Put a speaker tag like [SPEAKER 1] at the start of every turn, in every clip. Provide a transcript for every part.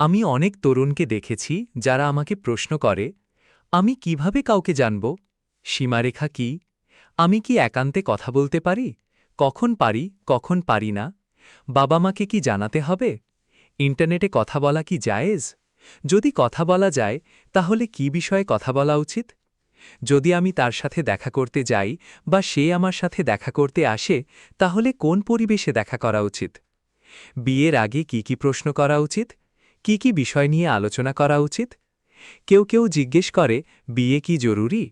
[SPEAKER 1] আমি অনেক তরুণকে দেখেছি যারা আমাকে প্রশ্ন করে, আমি কিভাবে কাউকে জানব? সীমারেখা কি? আমি কি একান্তে কথা বলতে পারি? কখন পারি না? বাবা মাকে কি জানাতে হবে? ইন্টারনেটে কথা বলা কি জায়েজ? যদি কথা বলা যায়, তাহলে কি বিষয়ে কথা বলা উচিত? যদি আমি তার সাথে দেখা করতে যাই বা সে আমার সাথে দেখা করতে আসে, তাহলে কোন পরিবেশে দেখা করা উচিত? বিয়ের আগে কি প্রশ্ন করা উচিত? কি বিষয় নিয়ে আলোচনা করা উচিত? কেউ জিজ্ঞেস করে, বিয়ে কি জরুরি?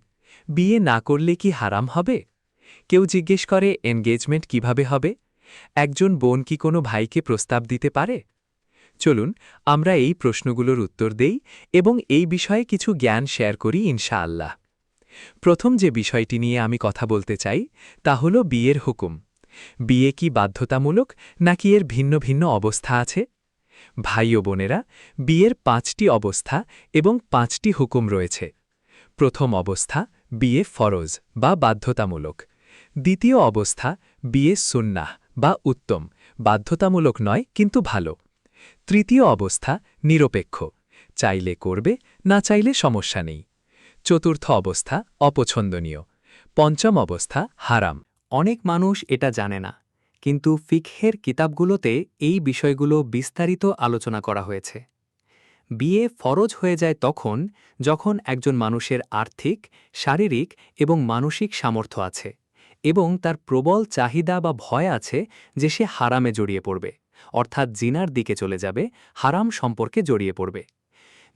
[SPEAKER 1] বিয়ে না করলে কি হারাম হবে? কেউ জিজ্ঞেস করে, এনগেজমেন্ট কিভাবে হবে? একজন বোন কি কোনো ভাইকে প্রস্তাব দিতে পারে? চলুন আমরা এই প্রশ্নগুলোর উত্তর দেই এবং এই বিষয়ে কিছু জ্ঞান শেয়ার করি ইনশাআল্লাহ। প্রথম যে বিষয়টি নিয়ে আমি কথা বলতে চাই তা হল বিয়ের হুকুম। বিয়ে কি বাধ্যতামূলক নাকি এর ভিন্ন ভিন্ন অবস্থা আছে? ভাই ও বোনেরা, বিয়ের ৫টি অবস্থা এবং ৫টি হুকুম রয়েছে। প্রথম অবস্থা, বিয়ে ফরজ বা বাধ্যতামূলক। দ্বিতীয় অবস্থা, বিয়ে সুন্নাহ বা উত্তম, বাধ্যতামূলক নয় কিন্তু ভালো। তৃতীয় অবস্থা, নিরপেক্ষ, চাইলে করবে, না চাইলে সমস্যা নেই। চতুর্থ অবস্থা, অপছন্দনীয়। পঞ্চম অবস্থা, হারাম।
[SPEAKER 2] অনেক মানুষ এটা জানে না, কিন্তু ফিকহের কিতাবগুলোতে এই বিষয়গুলো বিস্তারিত আলোচনা করা হয়েছে। বিয়ে ফরজ হয়ে যায় তখন যখন একজন মানুষের আর্থিক, শারীরিক এবং মানসিক সামর্থ্য আছে এবং তার প্রবল চাহিদা বা ভয় আছে যে সে হারামে জড়িয়ে পড়বে, অর্থাৎ জিনার দিকে চলে যাবে, হারাম সম্পর্কে জড়িয়ে পড়বে।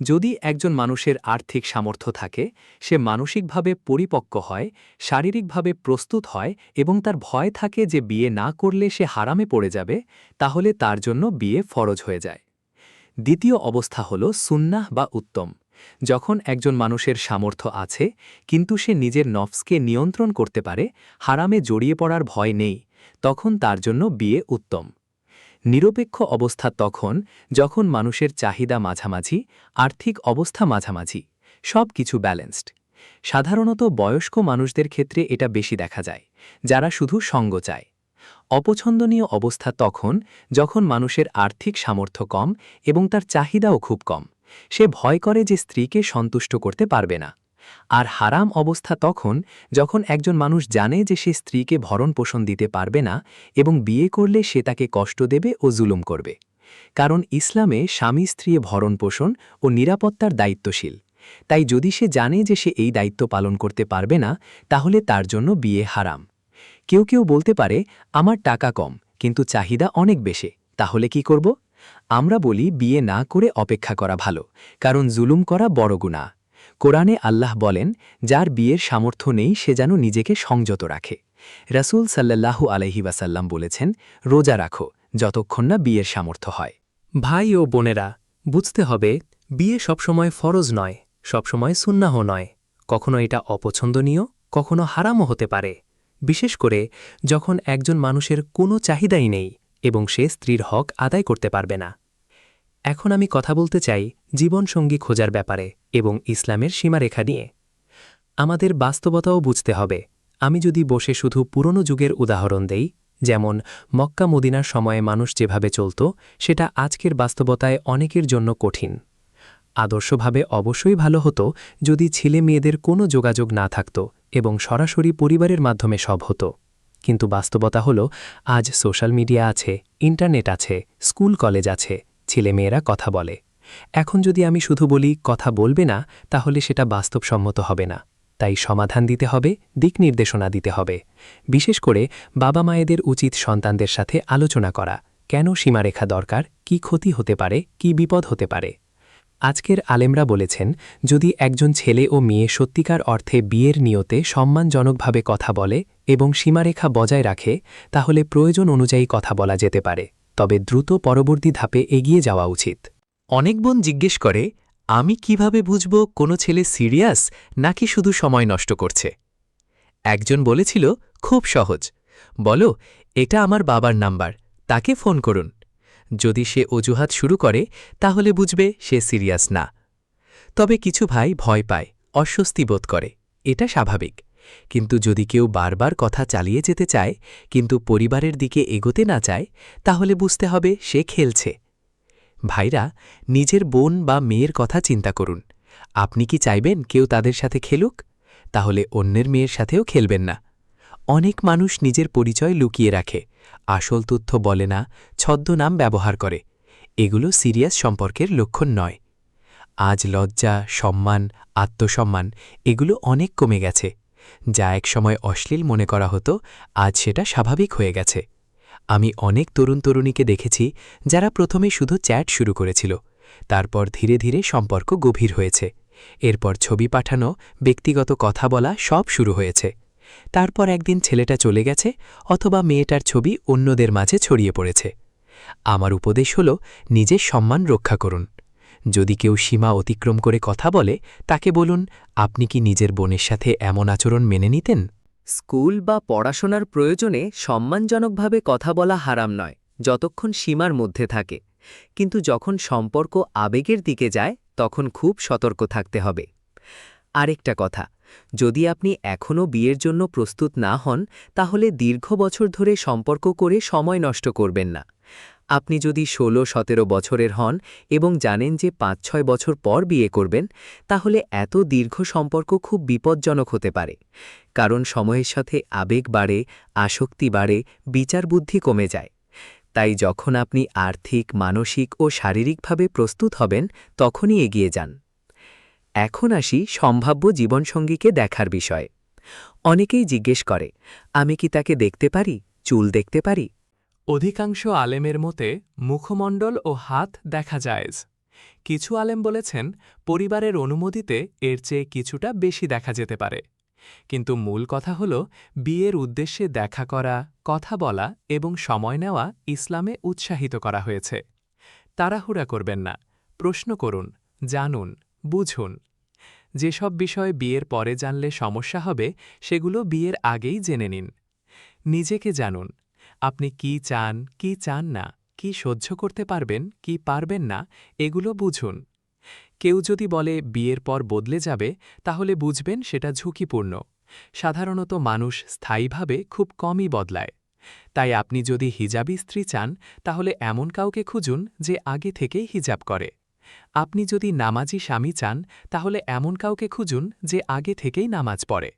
[SPEAKER 2] যদি একজন মানুষের আর্থিক সামর্থ্য থাকে, সে মানসিকভাবে পরিপক্ক হয়, শারীরিকভাবে প্রস্তুত হয় এবং তার ভয় থাকে যে বিয়ে না করলে সে হারামে পড়ে যাবে, তাহলে তার জন্য বিয়ে ফরজ হয়ে যায়। দ্বিতীয় অবস্থা হল সুন্নাহ বা উত্তম। যখন একজন মানুষের সামর্থ্য আছে কিন্তু সে নিজের নফসকে নিয়ন্ত্রণ করতে পারে, হারামে জড়িয়ে পড়ার ভয় নেই, তখন তার জন্য বিয়ে উত্তম। নিরপেক্ষ অবস্থা তখন যখন মানুষের চাহিদা মাঝামাঝি, আর্থিক অবস্থা মাঝামাঝি, সব কিছু ব্যালেন্সড। সাধারণত বয়স্ক মানুষদের ক্ষেত্রে এটা বেশি দেখা যায়, যারা শুধু সঙ্গ চায়। অপছন্দনীয় অবস্থা তখন যখন মানুষের আর্থিক সামর্থ্য কম এবং তার চাহিদাও খুব কম, সে ভয় করে যে স্ত্রীকে সন্তুষ্ট করতে পারবে না। আর হারাম অবস্থা তখন যখন একজন মানুষ জানে যে সে স্ত্রীকে ভরণপোষণ দিতে পারবে না এবং বিয়ে করলে সে তাকে কষ্ট দেবে ও জুলুম করবে। কারণ ইসলামে স্বামী স্ত্রী ভরণপোষণ ও নিরাপত্তার দায়িত্বশীল। তাই যদি সে জানে যে সে এই দায়িত্ব পালন করতে পারবে না, তাহলে তার জন্য বিয়ে হারাম। কেউ বলতে পারে, আমার টাকা কম কিন্তু চাহিদা অনেক বেশি, তাহলে কি করব? আমরা বলি, বিয়ে না করে অপেক্ষা করা ভালো, কারণ জুলুম করা বড় গুনাহ। কোরআনে আল্লাহ বলেন, যার বিয়ের সামর্থ্য নেই সে যেন নিজেকে সংযত রাখে। রাসূল সাল্লাল্লাহু আলাইহি ওয়াসাল্লাম বলেছেন, রোজা রাখো যতক্ষণ না বিয়ের সামর্থ্য হয়।
[SPEAKER 3] ভাই ও বোনেরা, বুঝতে হবে, বিয়ে সবসময় ফরজ নয়, সবসময় সুন্নাহ নয়। কখনো এটা অপছন্দনীয়, কখনো হারামও হতে পারে। বিশেষ করে যখন একজন মানুষের কোনো চাহিদাই নেই এবং সে স্ত্রীর হক আদায় করতে পারবে না। এখন আমি কথা বলতে চাই জীবনসঙ্গী খোঁজার ব্যাপারে এবং ইসলামের সীমারেখা নিয়ে। আমাদের বাস্তবতাও বুঝতে হবে। আমি যদি বসে শুধু পুরনো যুগের উদাহরণ দেই, যেমন মক্কা মদিনার সময়ে মানুষ যেভাবে চলত, সেটা আজকের বাস্তবতায় অনেকের জন্য কঠিন। আদর্শভাবে অবশ্যই ভালো হতো যদি ছেলে মেয়েদের কোনো যোগাযোগ না থাকত এবং সরাসরি পরিবারের মাধ্যমে সব হতো। কিন্তু বাস্তবতা হল, আজ সোশ্যাল মিডিয়া আছে, ইন্টারনেট আছে, স্কুল কলেজ আছে, ছেলেমেয়েরা কথা বলে। এখন যদি আমি শুধু বলি কথা বলবে না, তাহলে সেটা বাস্তবসম্মত হবে না। তাই সমাধান দিতে হবে, দিক নির্দেশনা দিতে হবে। বিশেষ করে বাবা মায়েদের উচিত সন্তানদের সাথে আলোচনা করা, কেন সীমারেখা দরকার, কি ক্ষতি হতে পারে, কি বিপদ হতে পারে। আজকের আলেমরা বলেছেন, যদি একজন ছেলে ও মেয়ে সত্যিকার অর্থে বিয়ের নিয়তে সম্মানজনকভাবে কথা বলে এবং সীমারেখা বজায় রাখে, তাহলে প্রয়োজন অনুযায়ী কথা বলা যেতে পারে, তবে দ্রুত পরবর্তী ধাপে এগিয়ে যাওয়া উচিত।
[SPEAKER 1] অনেক বোন জিজ্ঞেস করে, আমি কিভাবে বুঝব কোনো ছেলে সিরিয়াস নাকি শুধু সময় নষ্ট করছে? একজন বলেছিল, খুব সহজ। বলো, এটা আমার বাবার নাম্বার, তাকে ফোন করুন। যদি সে অজুহাত শুরু করে, তাহলে বুঝবে সে সিরিয়াস না। তবে কিছু ভাই ভয় পায়, অস্বস্তি বোধ করে, এটা স্বাভাবিক। কিন্তু যদি কেউ বারবার কথা চালিয়ে যেতে চায় কিন্তু পরিবারের দিকে এগোতে না চায়, তাহলে বুঝতে হবে সে খেলছে।
[SPEAKER 3] ভাইরা, নিজের বোন বা মেয়ের কথা চিন্তা করুন। আপনি কি চাইবেন কেউ তাদের সাথে খেলুক? তাহলে অন্যের মেয়ের সাথেও খেলবেন না। অনেক মানুষ নিজের পরিচয় লুকিয়ে রাখে, আসল তথ্য বলে না, ছদ্মনাম ব্যবহার করে। এগুলো সিরিয়াস সম্পর্কের লক্ষণ নয়। আজ লজ্জা, সম্মান, আত্মসম্মান এগুলো অনেক কমে গেছে। যা একসময় অশ্লীল মনে করা হতো, আজ সেটা স্বাভাবিক হয়ে গেছে। আমি অনেক তরুণ-তরুণীকে দেখেছি যারা প্রথমে শুধু চ্যাট শুরু করেছিল, তারপর ধীরে ধীরে সম্পর্ক গভীর হয়েছে। এরপর ছবি পাঠানো, ব্যক্তিগত কথা বলা সব শুরু হয়েছে। তারপর একদিন ছেলেটা চলে গেছে অথবা মেয়েটার ছবি অন্যদের মাঝে ছড়িয়ে পড়েছে। আমার উপদেশ হল, নিজের সম্মান রক্ষা করুন। যদি কেউ সীমা অতিক্রম করে কথা বলে, তাকে বলুন, আপনি কি নিজের বোনের সাথে এমন আচরণ মেনে নিতেন?
[SPEAKER 2] স্কুল বা পড়াশোনার প্রয়োজনে সম্মানজনকভাবে কথা বলা হারাম নয়, যতক্ষণ সীমার মধ্যে থাকে। কিন্তু যখন সম্পর্ক আবেগের দিকে যায়, তখন খুব সতর্ক থাকতে হবে। আরেকটা কথা, যদি আপনি এখনও বিয়ের জন্য প্রস্তুত না হন, তাহলে দীর্ঘ বছর ধরে সম্পর্ক করে সময় নষ্ট করবেন না। আপনি যদি ১৬-১৭ বছরের হন এবং জানেন যে ৫-৬ বছর পর বিয়ে করবেন, তাহলে এত দীর্ঘ সম্পর্ক খুব বিপজ্জনক হতে পারে। কারণ সময়ের সাথে আবেগ বাড়ে, আসক্তি বাড়ে, বিচার বুদ্ধি কমে যায়। তাই যখন আপনি আর্থিক, মানসিক ও শারীরিকভাবে প্রস্তুত হবেন, তখনই এগিয়ে যান। এখন আসি সম্ভাব্য জীবনসঙ্গীকে দেখার বিষয়ে। অনেকেই জিজ্ঞেস করে, আমি কি তাকে দেখতে পারি, চুল দেখতে পারি?
[SPEAKER 1] অধিকাংশ আলেমের মতে মুখমণ্ডল ও হাত দেখা জায়েজ। কিছু আলেম বলেছেন, পরিবারের অনুমতিতে এর চেয়ে কিছুটা বেশি দেখা যেতে পারে। কিন্তু মূল কথা হল, বিয়ের উদ্দেশ্যে দেখা করা, কথা বলা এবং সময় নেওয়া ইসলামে উৎসাহিত করা হয়েছে। তাড়াহুড়া করবেন না, প্রশ্ন করুন, জানুন, বুঝুন। যেসব বিষয় বিয়ের পরে জানলে সমস্যা হবে, সেগুলো বিয়ের আগেই জেনে নিন। নিজেকে জানুন, আপনি কি চান, কি চান না, কি সহ্য করতে পারবেন, কি পারবেন না, এগুলো বুঝুন। কেউ যদি বলে বিয়ের পর বদলে যাবে, তাহলে বুঝবেন সেটা ঝুঁকিপূর্ণ। সাধারণত মানুষ স্থায়ীভাবে খুব কমই বদলায়। তাই আপনি যদি হিজাবি স্ত্রী চান, তাহলে এমন কাউকে খুঁজুন যে আগে থেকেই হিজাব করে। আপনি যদি নামাজি স্বামী চান, তাহলে এমন কাউকে খুঁজুন যে আগে থেকেই নামাজ পড়ে।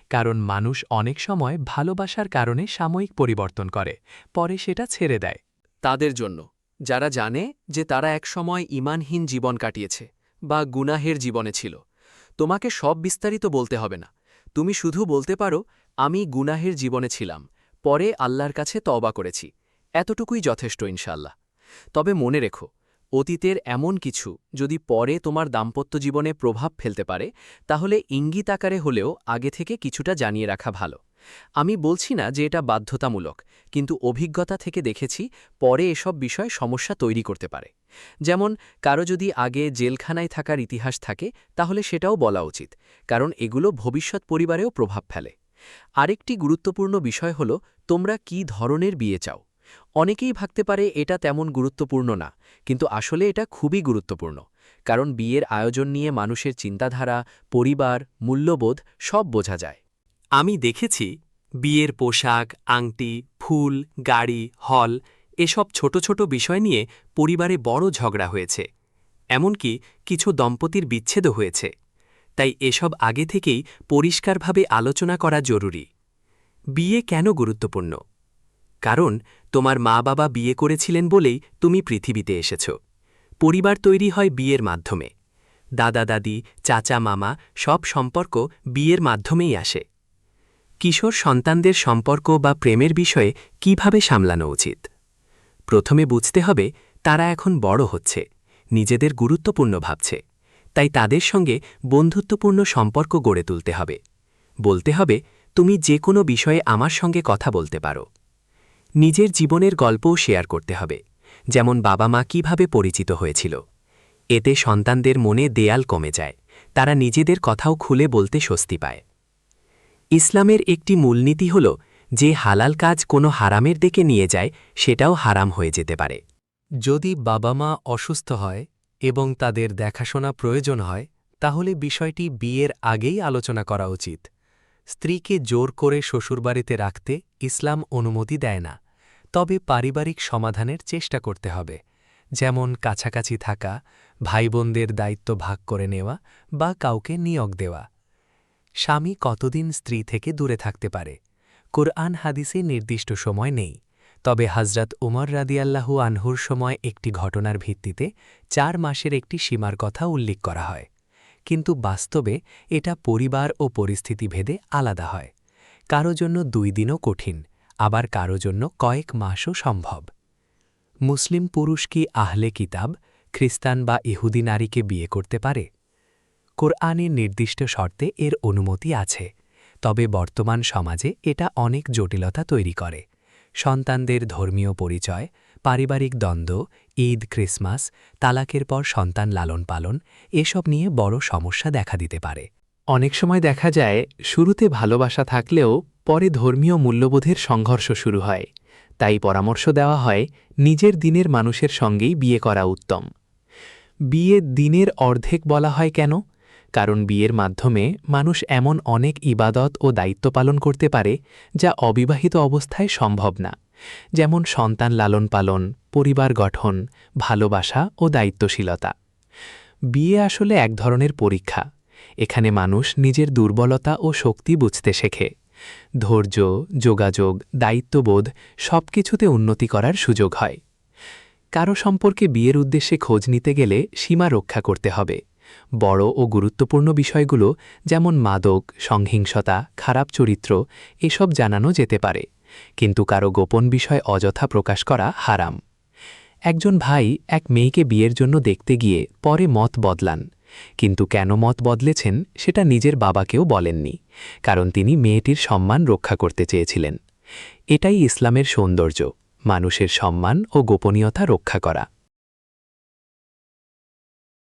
[SPEAKER 1] কারণ মানুষ অনেক সময় ভালোবাসার কারণে সাময়িক পরিবর্তন করে, পরে সেটা ছেড়ে দেয়।
[SPEAKER 2] তাদের জন্য, যারা জানে যে তারা একসময় ঈমানহীন জীবন কাটিয়েছে বা গুনাহের জীবনে ছিল, তোমাকে সব বিস্তারিত বলতে হবে না। তুমি শুধু বলতে পারো, আমি গুনাহের জীবনে ছিলাম, পরে আল্লাহর কাছে তওবা করেছি। এতটুকুই যথেষ্ট ইনশাআল্লাহ। তবে মনে রেখো, অতীতের এমন কিছু যদি পরে তোমার দাম্পত্য জীবনে প্রভাব ফেলতে পারে, তাহলে ইঙ্গিত আকারে হলেও আগে থেকে কিছুটা জানিয়ে রাখা ভালো। আমি বলছি না যে এটা বাধ্যতামূলক, কিন্তু অভিজ্ঞতা থেকে দেখেছি পরে এসব বিষয় সমস্যা তৈরি করতে পারে। যেমন, কারো যদি আগে জেলখানায় থাকার ইতিহাস থাকে, তাহলে সেটাও বলা উচিত, কারণ এগুলো ভবিষ্যৎ পরিবারেও প্রভাব ফেলে। আরেকটি গুরুত্বপূর্ণ বিষয় হল, তোমরা কী ধরনের বিয়ে চাও। অনেকেই ভাবতে পারে এটা তেমন গুরুত্বপূর্ণ না, কিন্তু আসলে এটা খুবই গুরুত্বপূর্ণ। কারণ বিয়ের আয়োজন নিয়ে মানুষের চিন্তাধারা, পরিবার, মূল্যবোধ সব বোঝা যায়।
[SPEAKER 3] আমি দেখেছি, বিয়ের পোশাক, আংটি, ফুল, গাড়ি, হল এসব ছোট ছোট বিষয় নিয়ে পরিবারে বড় ঝগড়া হয়েছে। এমনকি কিছু দম্পতির বিচ্ছেদও হয়েছে। তাই এসব আগে থেকেই পরিষ্কারভাবে আলোচনা করা জরুরি। বিয়ে কেন গুরুত্বপূর্ণ? কারণ তোমার মা-বাবা বিয়ে করেছিলেন বলেই তুমি পৃথিবীতে এসেছ। পরিবার তৈরি হয় বিয়ের মাধ্যমে। দাদা-দাদি, চাচা-মামা সব সম্পর্ক বিয়ের মাধ্যমেই আসে। কিশোর সন্তানদের সম্পর্ক বা প্রেমের বিষয়ে কিভাবে সামলানো উচিত? প্রথমে বুঝতে হবে, তারা এখন বড় হচ্ছে, নিজেদের গুরুত্বপূর্ণ ভাবছে। তাই তাদের সঙ্গে বন্ধুত্বপূর্ণ সম্পর্ক গড়ে তুলতে হবে। বলতে হবে, তুমি যে কোনো বিষয়ে আমার সঙ্গে কথা বলতে পারো। নিজের জীবনের গল্পও শেয়ার করতে হবে, যেমন বাবা-মা কিভাবে পরিচিত হয়েছিল। এতে সন্তানদের মনে দেয়াল কমে যায়, তারা নিজেদের কথাও খুলে বলতে স্বস্তি পায়। ইসলামের একটি মূলনীতি হল, যে হালাল কাজ কোনো হারামের দিকে নিয়ে যায়, সেটাও হারাম হয়ে যেতে পারে।
[SPEAKER 1] যদি বাবা-মা অসুস্থ হয় এবং তাদের দেখাশোনা প্রয়োজন হয়, তাহলে বিষয়টি বিয়ের আগেই আলোচনা করা উচিত। স্ত্রীকে জোর করে শ্বশুরবাড়িতে রাখতে ইসলাম অনুমতি দেয় না, তবে পারিবারিক সমাধানের চেষ্টা করতে হবে।
[SPEAKER 3] যেমন কাছাকাছি থাকা, ভাইবোনদের দায়িত্ব ভাগ করে নেওয়া বা কাউকে নিয়োগ দেওয়া। স্বামী কতদিন স্ত্রী থেকে দূরে থাকতে পারে? কোরআন হাদিসে নির্দিষ্ট সময় নেই, তবে হজরত উমর রাদিয়াল্লাহু আনহুর সময় একটি ঘটনার ভিত্তিতে 4 মাসের একটি সীমার কথা উল্লেখ করা হয়। কিন্তু বাস্তবে এটা পরিবার ও পরিস্থিতি ভেদে আলাদা হয়। কারো জন্য 2 দিনও কঠিন, আবার কারো জন্য কয়েক মাসও সম্ভব। মুসলিম পুরুষ কি আহলে কিতাব, খ্রিস্টান বা ইহুদি নারীকে বিয়ে করতে পারে? কোরআনের নির্দিষ্ট শর্তে এর অনুমতি আছে, তবে বর্তমান সমাজে এটা অনেক জটিলতা তৈরি করে। সন্তানদের ধর্মীয় পরিচয়, পারিবারিক দ্বন্দ্ব, ঈদ, ক্রিসমাস, তালাকের পর সন্তান লালন পালন এসব নিয়ে বড় সমস্যা দেখা দিতে পারে।
[SPEAKER 2] অনেক সময় দেখা যায় শুরুতে ভালোবাসা থাকলেও পরে ধর্মীয় মূল্যবোধের সংঘর্ষ শুরু হয়। তাই পরামর্শ দেওয়া হয় নিজের দিনের মানুষের সঙ্গেই বিয়ে করা উত্তম। বিয়ে দিনের অর্ধেক বলা হয় কেন? কারণ বিয়ের মাধ্যমে মানুষ এমন অনেক ইবাদত ও দায়িত্ব পালন করতে পারে যা অবিবাহিত অবস্থায় সম্ভব না, যেমন সন্তান লালন পালন, পরিবার গঠন, ভালোবাসা ও দায়িত্বশীলতা। বিয়ে আসলে এক ধরনের পরীক্ষা। এখানে মানুষ নিজের দুর্বলতা ও শক্তি বুঝতে শেখে। ধৈর্য, যোগাযোগ, দায়িত্ববোধ সবকিছুতে উন্নতি করার সুযোগ হয়। কারো সম্পর্কে বিয়ের উদ্দেশ্যে খোঁজ নিতে গেলে সীমা রক্ষা করতে হবে। বড় ও গুরুত্বপূর্ণ বিষয়গুলো যেমন মাদক, সংহিংসতা, খারাপ চরিত্র এসব জানানো যেতে পারে, কিন্তু কারো গোপন বিষয় অযথা প্রকাশ করা হারাম। একজন ভাই এক মেয়েকে বিয়ের জন্য দেখতে গিয়ে পরে মত বদলান, কিন্তু কেন মত বদলেছেন সেটা নিজের বাবাকেও বলেননি, কারণ তিনি মেয়েটির সম্মান রক্ষা করতে চেয়েছিলেন। এটাই ইসলামের সৌন্দর্য, মানুষের সম্মান ও গোপনীয়তা রক্ষা করা।